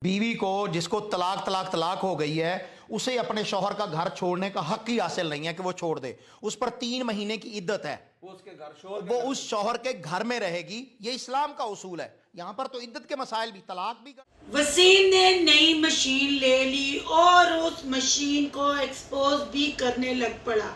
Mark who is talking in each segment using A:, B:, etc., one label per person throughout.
A: बीवी को जिसको तलाक तलाक तलाक हो गई है उसे अपने शौहर का घर छोड़ने का हक ही हासिल नहीं है कि वो छोड़ दे। उस पर 3 महीने की इद्दत है,
B: वो उसके घर शोर
A: वो उस शौहर के घर में रहेगी। ये इस्लाम का उसूल है। यहाँ पर तो इद्दत के मसाइल भी, तलाक भी।
C: वसीम ने नई मशीन ले ली और उस मशीन को एक्सपोज भी करने लग पड़ा।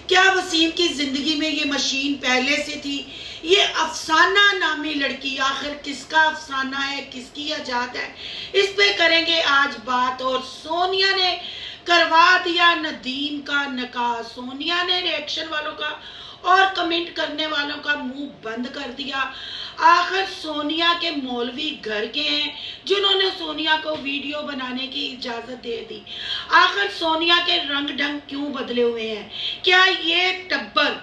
C: क्या वसीम की जिंदगी में ये मशीन पहले से थी? ये अफसाना नामी लड़की आखिर किसका अफसाना है, किसकी आजाद है, इस पे करेंगे आज बात। और सोनिया ने करवा दिया नदीम का निकाह। सोनिया ने रिएक्शन वालों का और कमेंट करने वालों का मुंह बंद कर दिया। आखिर सोनिया के मौलवी घर के हैं जिन्होंने सोनिया को वीडियो बनाने की इजाजत दे दी। आखिर सोनिया के रंग ढंग क्यों बदले हुए हैं? क्या ये टब्बर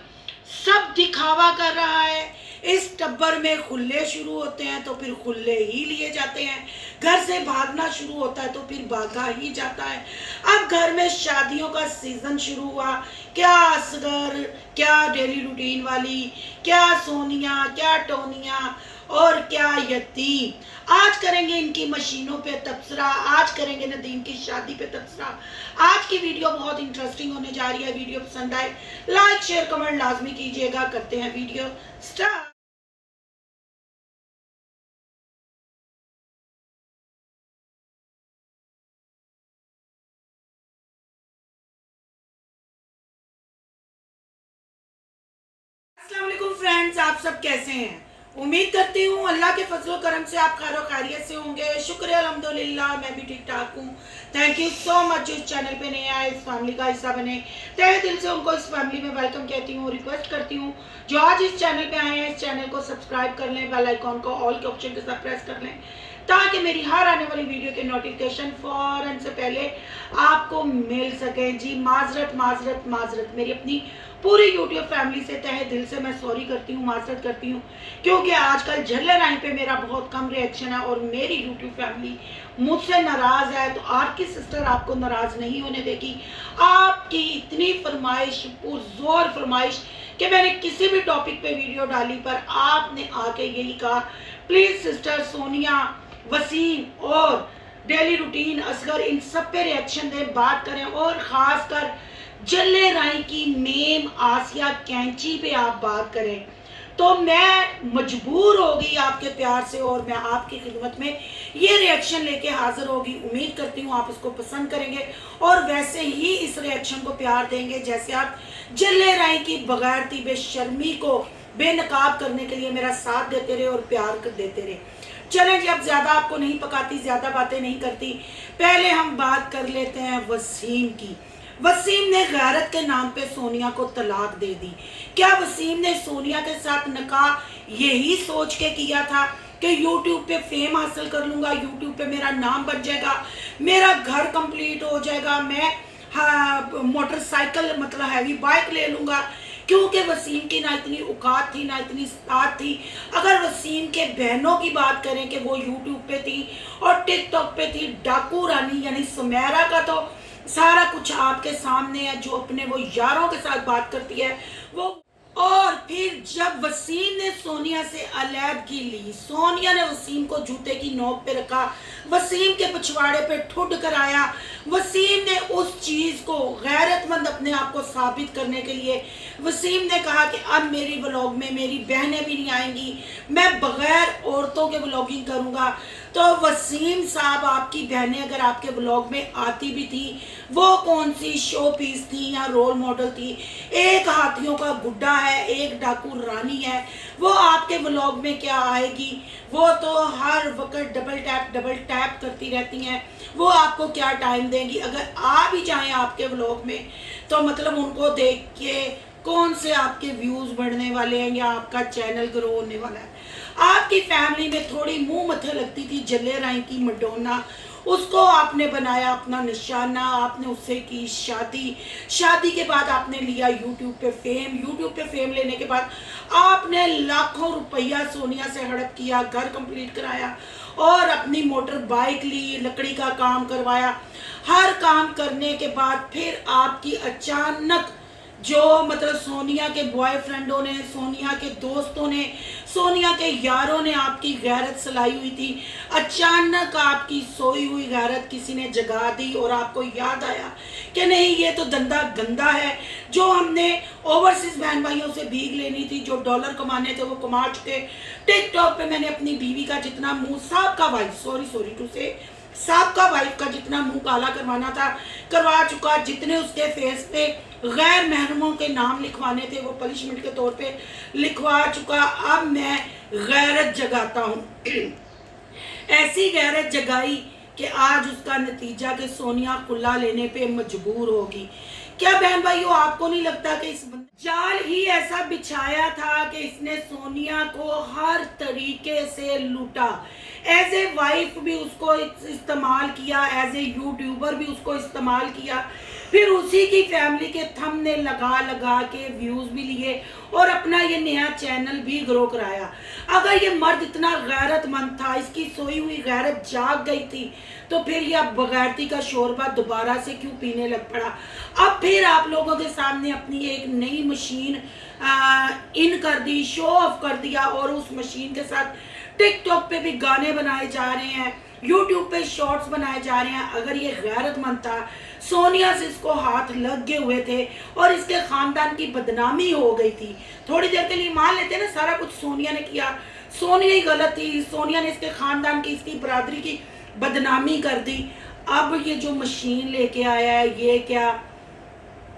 C: सब दिखावा कर रहा है? इस टब्बर में खुले शुरू होते हैं तो फिर खुले ही लिए जाते हैं, घर से भागना शुरू होता है तो फिर भागा ही जाता है। अब घर में शादियों का सीजन शुरू हुआ। क्या असगर, क्या डेली रूटीन वाली, क्या सोनिया, क्या टोनिया और क्या यतीम। आज करेंगे इनकी मशीनों पे तबसरा, आज करेंगे नदीम की शादी पे तबसरा। आज की वीडियो बहुत इंटरेस्टिंग होने जा रही है। वीडियो पसंद आए लाइक शेयर कमेंट लाजमी कीजिएगा। करते हैं वीडियो स्टार्ट। अस्सलाम वालेकुम फ्रेंड्स, आप सब कैसे हैं? उम्मीद करती हूँ अल्लाह के फजलो करम से आप खैर खैरियत से होंगे। शुक्र अल्हम्दुलिल्लाह, मैं भी ठीक ठाक हूँ। थैंक यू सो मच जो इस चैनल पे नए आए, इस फैमिली का हिस्सा बने। तहे दिल से उनको इस फैमिली में वेलकम कहती हूँ। रिक्वेस्ट करती हूँ जो आज इस चैनल पे आए हैं, इस चैनल को सब्सक्राइब कर लें, बेल आइकॉन को ऑल के ऑप्शन के साथ प्रेस कर लें ताकि मेरी हर आने वाली वीडियो के नोटिफिकेशन फौरन से पहले आपको मिल सके। जी माजरत माजरत माजरत, मेरी अपनी पूरी यूट्यूब फैमिली से तहे दिल से मैं सॉरी करती हूँ, माजरत करती हूँ, क्योंकि आजकल झल्ले राही पे मेरा बहुत कम रिएक्शन है और मेरी यूट्यूब फैमिली मुझसे नाराज है। तो आपकी सिस्टर आपको नाराज नहीं होने देगी। आपकी इतनी फरमाइश, पुरजोर फरमाइश कि मैंने किसी भी टॉपिक पे वीडियो डाली पर आपने आके यही कहा, प्लीज सिस्टर सोनिया, वसीम और डेली रूटीन, असगर, इन सब पे रिएक्शन दें, बात करें। और खासकर जल्ले राई की मेम आसिया कैंची पे आप बात करें। तो मैं मजबूर होगी आपके प्यार से और मैं आपकी खिदमत में ये रिएक्शन लेके हाजिर होगी। उम्मीद करती हूँ आप इसको पसंद करेंगे और वैसे ही इस रिएक्शन को प्यार देंगे जैसे आप जल्ले राई की बगैरती बेशर्मी को बेनकाब करने के लिए मेरा साथ देते रहे और प्यार कर देते रहे। चलें जी, अब ज्यादा आपको नहीं पकाती, ज्यादा बातें नहीं करती, पहले हम बात कर लेते हैं वसीम की। वसीम ने गैरत के नाम पे सोनिया को तलाक दे दी। क्या वसीम ने सोनिया के साथ निकाह यही सोच के किया था कि यूट्यूब पे फेम हासिल कर लूंगा, यूट्यूब पे मेरा नाम बन जाएगा, मेरा घर कंप्लीट हो जाएगा, मैं मोटरसाइकिल मतलब हैवी बाइक ले लूंगा? क्योंकि वसीम की ना इतनी औकात थी ना इतनी साथ थी। अगर वसीम के बहनों की बात करें कि वो यूट्यूब पे थी और टिकटॉक पे थी, डाकू रानी यानी सुमेरा का तो सारा कुछ आपके सामने है, जो अपने वो यारों के साथ बात करती है वो। और फिर जब वसीम ने सोनिया से अलैदगी ली, सोनिया ने वसीम को जूते की नोक पे रखा, वसीम के पिछवाड़े पे ठुड कर आया। वसीम ने उस चीज को गैरतमंद अपने आप को साबित करने के लिए वसीम ने कहा कि अब मेरी व्लॉग में मेरी बहनें भी नहीं आएंगी, मैं बगैर औरतों के व्लॉगिंग करूंगा। तो वसीम साहब, आपकी बहनें अगर आपके व्लॉग में आती भी थी, वो कौन सी शो पीस थी या रोल मॉडल थी? एक हाथियों का गुड्डा है, एक डाकू रानी है, वो आपके व्लॉग में क्या आएगी? वो तो हर वक्त डबल टैप करती रहती हैं, वो आपको क्या टाइम देंगी? अगर आ भी जाएं आपके व्लॉग में तो मतलब उनको देख के कौन से आपके व्यूज बढ़ने वाले हैं या आपका चैनल ग्रो होने वाला है? आपकी फैमिली में थोड़ी मुंह मथे लगती थी जल्ले राई की मडोना, उसको आपने बनाया अपना निशाना, आपने उससे की शादी, शादी के बाद आपने लिया यूट्यूब पे फेम, यूट्यूब पे फेम लेने के बाद आपने लाखों रुपया सोनिया से हड़प किया, घर कंप्लीट कराया और अपनी मोटर बाइक ली, लकड़ी का काम करवाया। हर काम करने के बाद फिर आपकी अचानक जो मतलब सोनिया के बॉयफ्रेंडों ने, सोनिया के दोस्तों ने, सोनिया के यारों ने आपकी गैरत सलाई हुई थी, अचानक आपकी सोई हुई गैरत किसी ने जगा दी और आपको याद आया कि नहीं, ये तो धंधा गंदा है। जो हमने ओवरसीज बहन भाइयों से भीख लेनी थी, जो डॉलर कमाने थे वो कमा चुके। टिकटॉक पे मैंने अपनी बीवी का जितना मुंह, साहब का वाइफ का जितना मुंह काला करवाना था करवा चुका। जितने उसके फेस पे गैर महरमों के नाम लिखवाने थे वो पनिशमेंट के तौर पे लिखवा चुका। अब मैं गैरत जगाता हूँ ऐसी गैरत जगाई कि आज उसका नतीजा कि सोनिया खुला लेने पे मजबूर होगी। क्या बहन भाइयों, आपको नहीं लगता कि इस जाल ही ऐसा बिछाया था कि इसने सोनिया को हर तरीके से लूटा। एज ए वाइफ भी उसको इस्तेमाल किया, एज ए यूट्यूबर भी उसको इस्तेमाल किया, फिर उसी की फैमिली के थंबनेल लगा लगा के व्यूज भी लिए और अपना ये नया चैनल भी ग्रो कराया। अगर ये मर्द इतना गैरतमंद था, इसकी सोई हुई गैरत जाग गई थी, तो फिर ये अब बगैरती का शोरबा दोबारा से क्यों पीने लग पड़ा। अब फिर आप लोगों के सामने अपनी एक नई मशीन इन कर दी, शो ऑफ कर दिया और उस मशीन के साथ टिकटॉक पे भी गाने बनाए जा रहे हैं, यूट्यूब पे शॉर्ट्स बनाए जा रहे हैं। अगर ये गैरतमंद था, सोनिया से इसको हाथ लगे हुए थे और इसके खानदान की बदनामी हो गई थी। थोड़ी देर के लिए मान लेते हैं ना सारा कुछ सोनिया ने किया, सोनिया ही गलत थी, सोनिया ने इसके खानदान की, इसकी बरादरी की बदनामी कर दी। अब ये जो मशीन लेके आया है, ये क्या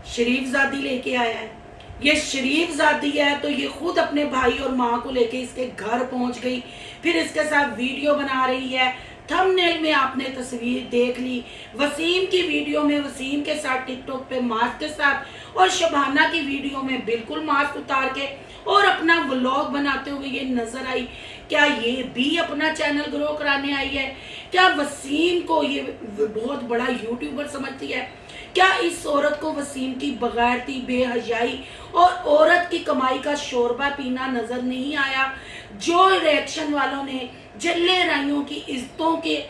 C: शरीफजादी लेके आया है? ये शरीफजादी है तो ये खुद अपने भाई और माँ को लेके इसके घर पहुंच गई, फिर इसके साथ वीडियो बना रही है। थंबनेल में आपने तस्वीर देख ली, वसीम की वीडियो में वसीम के साथ टिकटॉक पे मास्क के साथ, और शबाना की वीडियो में बिल्कुल मास्क उतार के और अपना व्लॉग बनाते हुए ये नजर आई। क्या ये भी अपना चैनल ग्रो कराने आई है? क्या वसीम को ये बहुत बड़ा यूट्यूबर समझती है? क्या इस औरत को वसीम की बगैरती, बेहयाई और औरत की कमाई का शोरबा पीना नजर नहीं आया? जो रिएक्शन वालों ने जल्ले राइयों की इज्जतों के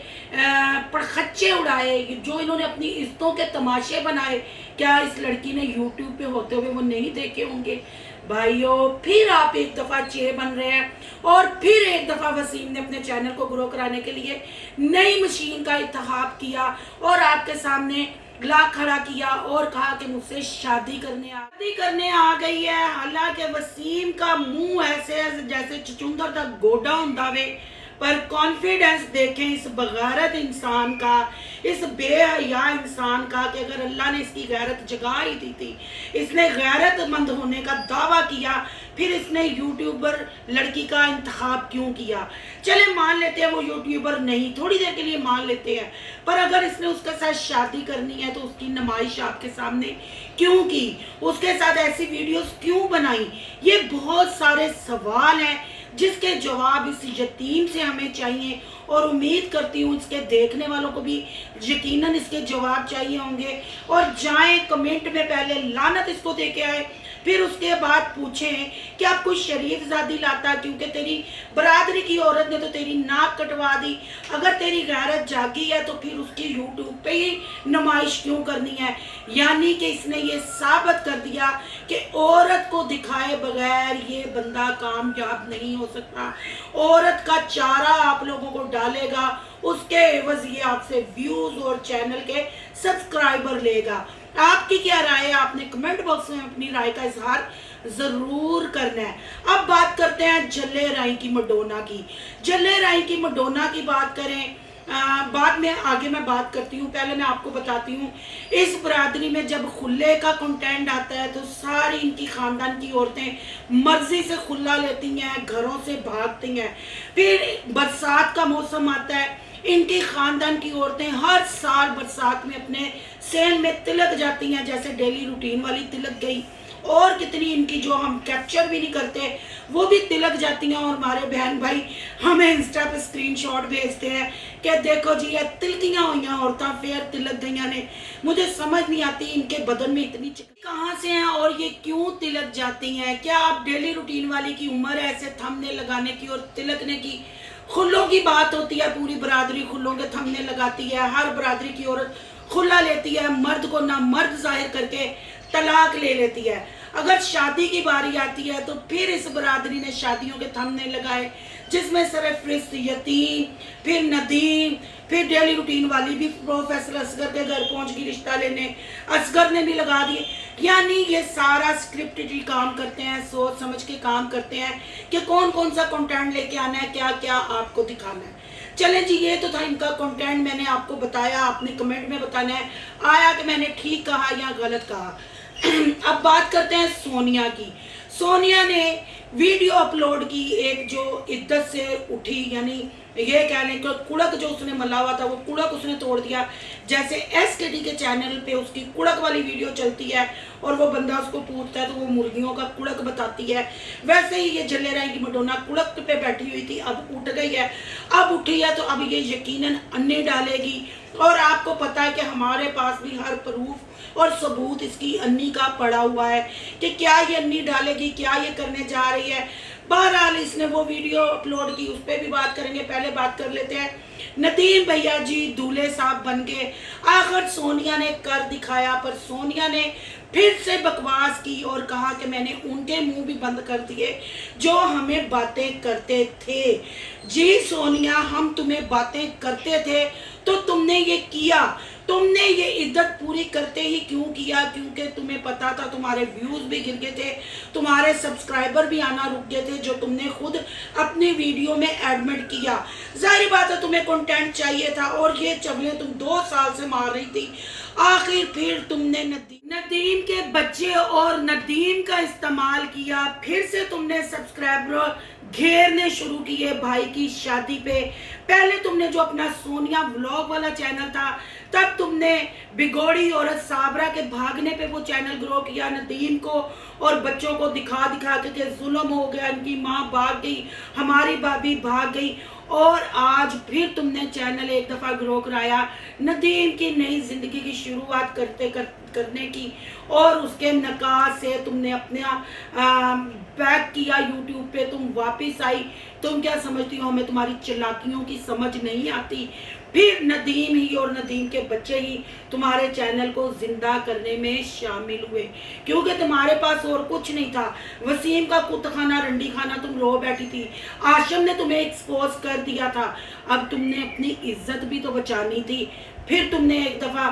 C: पड़खच्चे उड़ाए, जो इन्होंने अपनी इज्जतों के तमाशे बनाए, क्या इस लड़की ने यूट्यूब पे होते हुए वो नहीं देखे होंगे? भाइयों, फिर आप एक दफ़ा चे बन रहे हैं और फिर एक दफ़ा वसीम ने अपने चैनल को ग्रो कराने के लिए नई मशीन का इंतखाब किया और आपके सामने ला खड़ा किया और कहा कि मुझसे शादी करने आ गई है। हालांकि वसीम का मुंह ऐसे जैसे चुचुंदर का गोडा होता वे, पर कॉन्फिडेंस देखें इस बगैरत इंसान का, इस बेहया इंसान का, कि अगर अल्लाह ने इसकी गैरत जगा ही दी थी, इसने गैरतमंद होने का दावा किया, फिर इसने यूट्यूबर लड़की का इंतखाब क्यों किया? चले मान लेते हैं वो यूट्यूबर नहीं, थोड़ी देर के लिए मान लेते हैं, पर अगर इसने उसके साथ शादी करनी है तो उसकी नुमाइश आपके सामने क्यों की? उसके साथ ऐसी वीडियोस क्यों बनाई? ये बहुत सारे सवाल हैं जिसके जवाब इस यतीम से हमें चाहिए और उम्मीद करती हूँ इसके देखने वालों को भी यकीनन इसके जवाब चाहिए होंगे। और जाएं कमेंट में पहले लानत इसको दे के आए, फिर उसके बाद पूछें कि आप कोई शरीफजादी लाता, क्योंकि तेरी बरादरी की औरत ने तो तेरी नाक कटवा दी। अगर तेरी गैरत जागी है तो फिर उसकी यूट्यूब पे ही नुमाइश क्यों करनी है? यानी कि इसने ये साबित कर दिया कि औरत को दिखाए बगैर ये बंदा कामयाब नहीं हो सकता। औरत का चारा आप लोगों को डालेगा, उसके एवज ये आपसे व्यूज और चैनल के सब्सक्राइबर लेगा। आपकी क्या राय है? आपने कमेंट बॉक्स में अपनी राय का इजहार जरूर करना है। अब बात करते हैं जल्ले राई की मडोना की। जल्ले राई की मडोना की बात करें, बाद में आगे मैं बात करती हूँ। पहले मैं आपको बताती हूँ, इस बरादरी में जब खुले का कंटेंट आता है तो सारी इनकी खानदान की औरतें मर्जी से खुला लेती हैं, घरों से भागती हैं। फिर बरसात का मौसम आता है, इनकी खानदान की औरतें हर साल बरसात में अपने सेल में तिलक जाती हैं, जैसे डेली रूटीन वाली तिलक गई, और कितनी इनकी जो हम कैप्चर भी नहीं करते वो भी तिलक जाती हैं। और हमारे बहन भाई हमें इंस्टा पे स्क्रीनशॉट भेजते हैं कि देखो जी ये तिलकियां हुई औरतां फेयर तिलक गई ने। मुझे समझ नहीं आती इनके बदन में इतनी कहाँ से हैं और ये क्यों तिलक जाती हैं? क्या आप डेली रूटीन वाली की उम्र है ऐसे थंबनेल लगाने की और तिलकने की? खुलों की बात होती है, पूरी बरादरी खुलों के थंबनेल लगाती है, हर बरादरी की औरत खुला लेती है, मर्द को ना मर्द जाहिर करके तलाक ले लेती है। अगर शादी की बारी आती है तो फिर इस बरादरी ने शादियों के थंबनेल लगाए, जिसमें सरफरिस्त यतीम, फिर नदीम, फिर डेली रूटीन वाली भी प्रोफेसर असगर के घर पहुंच गई रिश्ता लेने, असगर ने भी लगा दिए। यानी ये सारा स्क्रिप्टेड ही काम करते हैं, सोच समझ के काम करते हैं कि कौन कौन सा कंटेंट लेके आना है, क्या क्या आपको दिखाना है। चलें जी, ये तो था इनका कंटेंट, मैंने आपको बताया, आपने कमेंट में बताना है आया कि मैंने ठीक कहा या गलत कहा। अब बात करते हैं सोनिया की। सोनिया ने वीडियो अपलोड की एक जो इद्दत से उठी, यानी ये कह लें कि कुड़क जो उसने मला हुआ था वो कुड़क उसने तोड़ दिया। जैसे एसकेडी के चैनल पे उसकी कुड़क वाली वीडियो चलती है और वो बंदा उसको पूछता है तो वो मुर्गियों का कुड़क बताती है, वैसे ही ये जले राय की मडोना कुड़क पे बैठी हुई थी, अब उठ गई है। अब उठी है तो अब ये यकीनन अन्नी डालेगी, और आपको पता है कि हमारे पास भी हर प्रूफ और सबूत इसकी अन्नी का पड़ा हुआ है कि क्या ये अन्नी डालेगी, क्या ये करने जा रही है। बहरहाल इसने वो वीडियो अपलोड की, उस पर भी बात करेंगे। पहले बात कर लेते हैं, नदीम भैया जी दूल्हे साहब बन गए। आखिर सोनिया ने कर दिखाया, पर सोनिया ने फिर से बकवास की और कहा कि मैंने उनके मुंह भी बंद कर दिए जो हमें बातें करते थे। जी सोनिया, हम तुम्हें बातें करते थे तो तुमने ये किया, तुमने ये इज्जत पूरी करते ही क्यों किया? क्योंकि तुम्हें पता था तुम्हारे व्यूज भी गिर गए थे, तुम्हारे सब्सक्राइबर भी आना रुक गए थे, जो तुमने खुद अपनी वीडियो में एडमिट किया। जाहिर बात है तुम्हें कंटेंट चाहिए था, और ये चवले तुम 2 साल से मार रही थी। आखिर फिर तुमने नदीम के बच्चे और नदीम का इस्तेमाल किया, फिर से तुमने सब्सक्राइबर घेरने शुरू किए भाई की शादी पे। पहले तुमने जो अपना सोनिया व्लॉग वाला चैनल था, तब तुमने बिगोड़ी औरत साबरा के भागने पे वो चैनल ग्रो किया, नदीम को और बच्चों को दिखा दिखा के जुल्म हो गया, इनकी माँ भाग गई, हमारी भाभी भाग गई, और आज फिर तुमने चैनल एक दफ़ा ग्रो कराया नदीम की नई जिंदगी की शुरुआत करने की, और उसके नकाज से तुमने अपना बैक किया यूट्यूब पे, तुम वापस आई। तुम क्या समझती हो हमें तुम्हारी चालाकियों की समझ नहीं आती? फिर नदीम ही और नदीम के बच्चे ही तुम्हारे चैनल को जिंदा करने में शामिल हुए, क्योंकि तुम्हारे पास और कुछ नहीं था। वसीम का कुत्तखाना रंडी खाना तुम रो बैठी थी, आशम ने तुम्हें एक्सपोज कर दिया था, अब तुमने अपनी इज्जत भी तो बचानी थी। फिर तुमने एक दफ़ा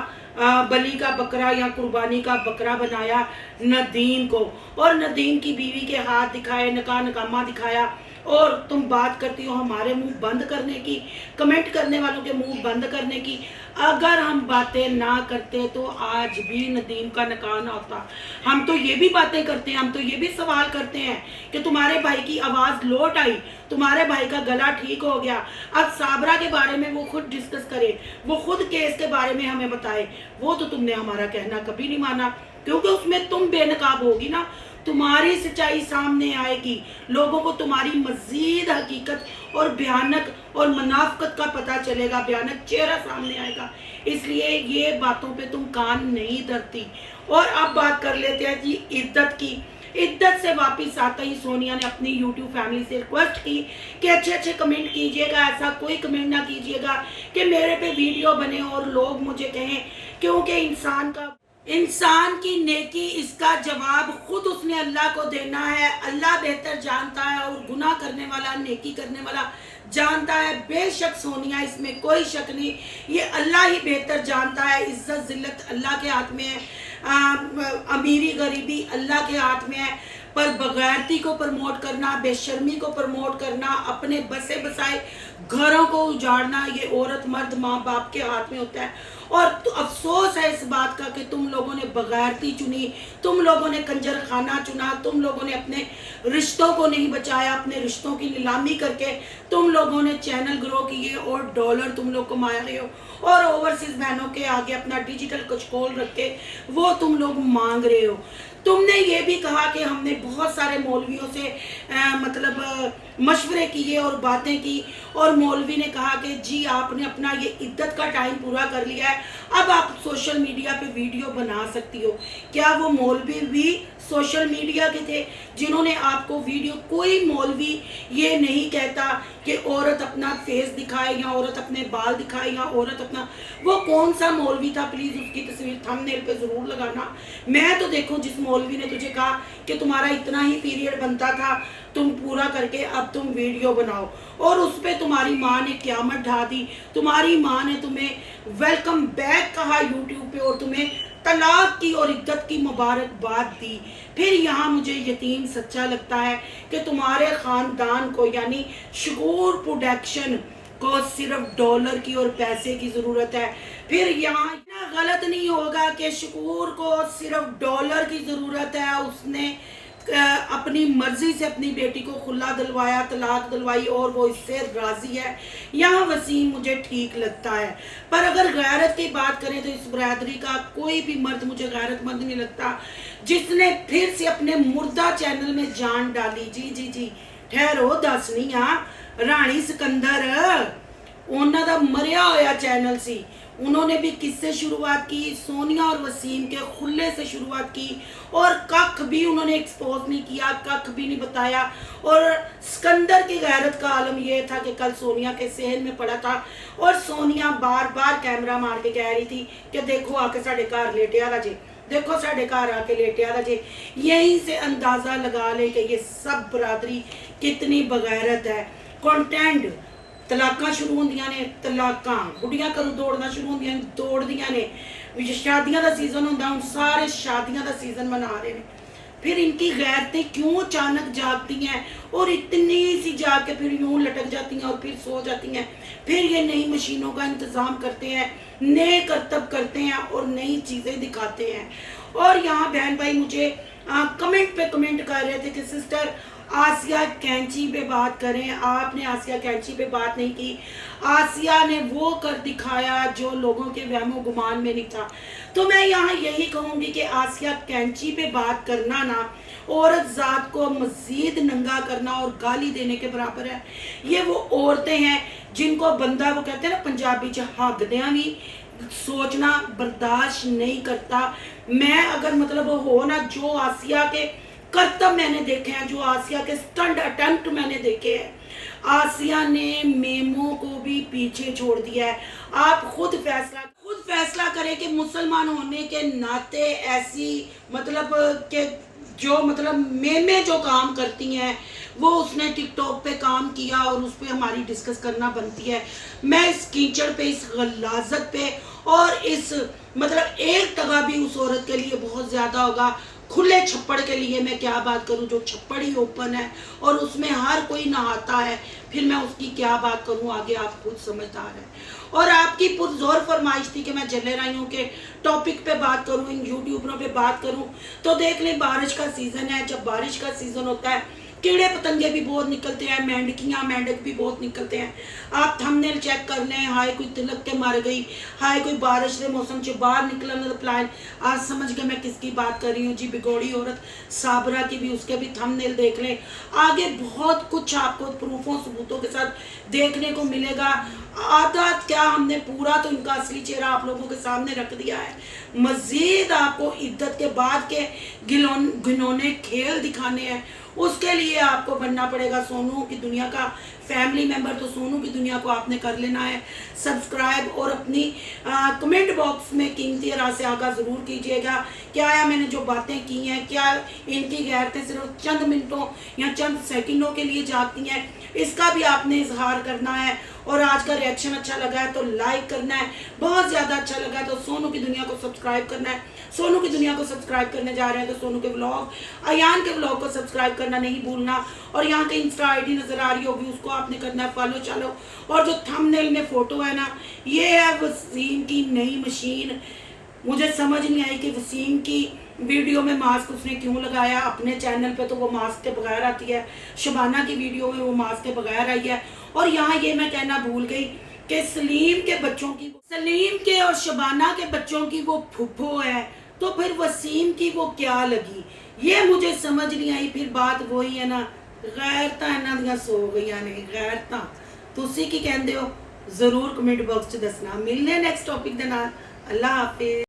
C: बली का बकरा या कुर्बानी का बकरा बनाया नदीम को, और नदीम की बीवी के हाथ दिखाए, नकामा दिखाया, और तुम बात करती हो हमारे मुंह बंद करने की, कमेंट करने वालों के मुंह बंद करने की। अगर हम बातें ना करते तो आज भी नदीम का नकान होता। हम तो ये भी बातें करते हैं, हम तो ये भी सवाल करते हैं कि तुम्हारे भाई की आवाज़ लौट आई, तुम्हारे भाई का गला ठीक हो गया। अब साबरा के बारे में वो खुद डिस्कस करे, वो खुद केस के बारे में हमें बताए। वो तो तुमने हमारा कहना कभी नहीं माना, क्योंकि उसमें तुम बेनकाब होगी ना, तुम्हारी सच्चाई सामने आएगी, लोगों को तुम्हारी मजीद हकीकत और भयानक और मुनाफिकत का पता चलेगा, भयानक चेहरा सामने आएगा। इसलिए ये बातों पे तुम कान नहीं धरती। और अब बात कर लेते हैं जी इद्दत की। इद्दत से वापस आता ही सोनिया ने अपनी यूट्यूब फैमिली से रिक्वेस्ट की कि अच्छे अच्छे कमेंट कीजिएगा, ऐसा कोई कमेंट ना कीजिएगा कि मेरे पे वीडियो बने और लोग मुझे कहें, क्योंकि इंसान की नेकी इसका जवाब खुद उसने अल्लाह को देना है। अल्लाह बेहतर जानता है, और गुनाह करने वाला नेकी करने वाला जानता है। बेशक सोनिया, इसमें कोई शक नहीं, ये अल्लाह ही बेहतर जानता है। इज्जत जिल्लत अल्लाह के हाथ में है, अमीरी गरीबी अल्लाह के हाथ में है। पर बगैरती को प्रमोट करना, बेशर्मी को प्रमोट करना, अपने बसे बसाए घरों को उजाड़ना, ये औरत मर्द माँ बाप के हाथ में होता है। और तो अफसोस है इस बात का कि तुम लोगों ने बगैरती चुनी, तुम लोगों ने कंजर खाना चुना, तुम लोगों ने अपने रिश्तों को नहीं बचाया, अपने रिश्तों की नीलामी करके तुम लोगों ने चैनल ग्रो किए और डॉलर तुम लोग कमा रहे हो, और ओवरसीज बहनों के आगे अपना डिजिटल कचकोल रख के वो तुम लोग मांग रहे हो। तुमने ये भी कहा कि हमने बहुत सारे मौलवियों से मशवरे किए और बातें की, और और मौलवी ने कहा कि जी आपने अपना ये इद्दत का टाइम पूरा कर लिया है, अब आप सोशल मीडिया पे वीडियो बना सकती हो। क्या वो मौलवी भी सोशल मीडिया के थे जिन्होंने आपको वीडियो, कोई मौलवी ये नहीं कहता कि औरत अपना फेस दिखाए या औरत अपने बाल दिखाए या औरत अपना, वो कौन सा मौलवी था प्लीज़ उसकी तस्वीर थंबनेल पे ज़रूर लगाना। मैं तो देखो जिस मौलवी ने तुझे कहा कि तुम्हारा इतना ही पीरियड बनता था, तुम पूरा करके अब तुम वीडियो बनाओ, और उस पर तुम्हारी माँ ने क़यामत ढा दी। तुम्हारी माँ ने तुम्हें वेलकम बैक कहा यूट्यूब पे और तुम्हें तलाक की और इद्दत की मुबारकबाद दी। फिर यहाँ मुझे यकीन सच्चा लगता है कि तुम्हारे ख़ानदान को यानी शकूर प्रोडक्शन को सिर्फ डॉलर की और पैसे की ज़रूरत है। फिर यहाँ इतना गलत नहीं होगा कि शकूर को सिर्फ डॉलर की ज़रूरत है, उसने अपनी मर्जी से अपनी बेटी को खुला दिलवाया, तलाक दिलवाई और वो इससे राजी है। यहाँ वसीम मुझे ठीक लगता है, पर अगर गैरत की बात करें तो इस बरादरी का कोई भी मर्द मुझे गैरतमंद नहीं लगता जिसने फिर से अपने मुर्दा चैनल में जान डाली। जी जी जी ठहरो दसनी रानी सिकंदर उन्होंने दा मरिया होया चैनल सी, उन्होंने भी किससे शुरुआत की, सोनिया और वसीम के खुले से शुरुआत की, और कख भी उन्होंने एक्सपोज नहीं किया, कख भी नहीं बताया। और सिकंदर की गैरत का आलम यह था कि कल सोनिया के सहन में पड़ा था और सोनिया बार बार कैमरा मार के कह रही थी कि देखो आके साढ़े घर लेटे आला जे, देखो साढ़े घर आके लेटे आला जे। यहीं से अंदाज़ा लगा ले कि ये सब बरादरी कितनी बगैरत है। कंटेंट तलाक़ां शुरू होंदियां ने, तलाक़ां बुढ़ियां घरों दौड़ना शुरू होंदियां दौड़दियां ने, शादियां दा सीज़न होंदा, हुण सारे शादियां दा सीज़न मना रहे हैं। फिर इनकी गैरतें क्यों अचानक जागती हैं और इतनी सी जाग के फिर यूं लटक जाती हैं और फिर सो जाती हैं। फिर ये नई मशीनों का इंतज़ाम करते हैं, नए करतब करते हैं और नई चीज़ें दिखाते हैं। और यहाँ बहन भाई मुझे कमेंट पे कमेंट कर रहे थे कि सिस्टर आसिया कैंची पे बात करें, आपने आसिया कैंची पे बात नहीं की। आसिया ने वो कर दिखाया जो लोगों के वहमो गुमान में नहीं था। तो मैं यहाँ यही कहूँगी कि आसिया कैंची पे बात करना ना औरत ज़ात को मज़ीद नंगा करना और गाली देने के बराबर है। ये वो औरतें हैं जिनको बंदा, वो कहते हैं ना पंजाबी च हगदियाँ भी सोचना बर्दाश्त नहीं करता। मैं अगर मतलब हो ना, जो आसिया के करतब मैंने देखे हैं, जो आसिया के स्टंट अटेम्प्ट मैंने देखे हैं, आसिया ने मेमो को भी पीछे छोड़ दिया है। आप खुद फैसला करें कि मुसलमान होने के नाते ऐसी मतलब के जो मतलब मेमे जो काम करती हैं वो उसने टिकटॉक पे काम किया और उस पर हमारी डिस्कस करना बनती है। मैं इस कीचड़ पे, इस गलाजत पे और इस मतलब एक टका भी उस औरत के लिए बहुत ज़्यादा होगा। खुले छप्पड़ के लिए मैं क्या बात करूं, जो छप्पड़ ही ओपन है और उसमें हर कोई नहाता है, फिर मैं उसकी क्या बात करूं, आगे आप खुद समझदार हैं। और आपकी पुरजोर फरमाइश थी कि मैं जले राइयों के टॉपिक पे बात करूं, इन यूट्यूबरों पे बात करूं, तो देख लें बारिश का सीज़न है। जब बारिश का सीज़न होता है कीड़े पतंगे भी बहुत निकलते हैं, मेंढकियाँ मेंढक भी बहुत निकलते हैं। आप थंबनेल चेक कर लें, हाय कोई तिलक के मर गई, हाय कोई बारिश के मौसम से बाहर निकलना तो प्लान, आज समझ गए मैं किसकी बात कर रही हूँ जी, बिगोड़ी औरत साबरा की भी, उसके भी थंबनेल देख लें। आगे बहुत कुछ आपको प्रूफों सबूतों के साथ देखने को मिलेगा। आधा क्या हमने पूरा तो इनका असली चेहरा आप लोगों के सामने रख दिया है। मज़ीद आपको इद्दत के बाद के घिनौने खेल दिखाने हैं, उसके लिए आपको बनना पड़ेगा सोनू की दुनिया का फैमिली मेंबर। तो सोनू की दुनिया को आपने कर लेना है सब्सक्राइब और अपनी कमेंट बॉक्स में कीमती राय से आगाह ज़रूर कीजिएगा। क्या है मैंने जो बातें की हैं, क्या इनकी गैरतें सिर्फ चंद मिनटों या चंद सेकंडों के लिए जाती हैं, इसका भी आपने इजहार करना है। और आज का रिएक्शन अच्छा लगा है तो लाइक करना है, बहुत ज़्यादा अच्छा लगा है तो सोनू की दुनिया को सब्सक्राइब करना है। सोनू की दुनिया को सब्सक्राइब करने जा रहे हैं तो सोनू के व्लॉग, अयान के व्लॉग को सब्सक्राइब करना नहीं भूलना। और यहाँ के इंस्टा आईडी नज़र आ रही होगी, उसको आपने करना है फॉलो। चलो, और जो थंबनेल में फ़ोटो है ना, ये है वसीम की नई मशीन। मुझे समझ नहीं आई कि वसीम की वीडियो में मास्क उसने क्यों लगाया। अपने चैनल पे तो वो मास्क के बगैर आती है, शबाना की वीडियो में वो मास्क के बगैर आई है। और यहाँ ये मैं कहना भूल गई कि सलीम के और शबाना के बच्चों की वो फुफ्फो है, तो फिर वसीम की वो क्या लगी, ये मुझे समझ नहीं आई। फिर बात वही है ना, गैरता इन्हां दियां सो गई ने, गैरता ਤੁਸੀਂ ਕੀ ਕਹਿੰਦੇ ਹੋ ਜ਼ਰੂਰ ਕਮੈਂਟ ਬਾਕਸ 'ਚ ਦੱਸਣਾ। ਮਿਲਨੇ ਨੈਕਸਟ ਟੌਪਿਕ ਦੇ ਨਾਲ। ਅੱਲਾ ਹਾਫਿਜ਼।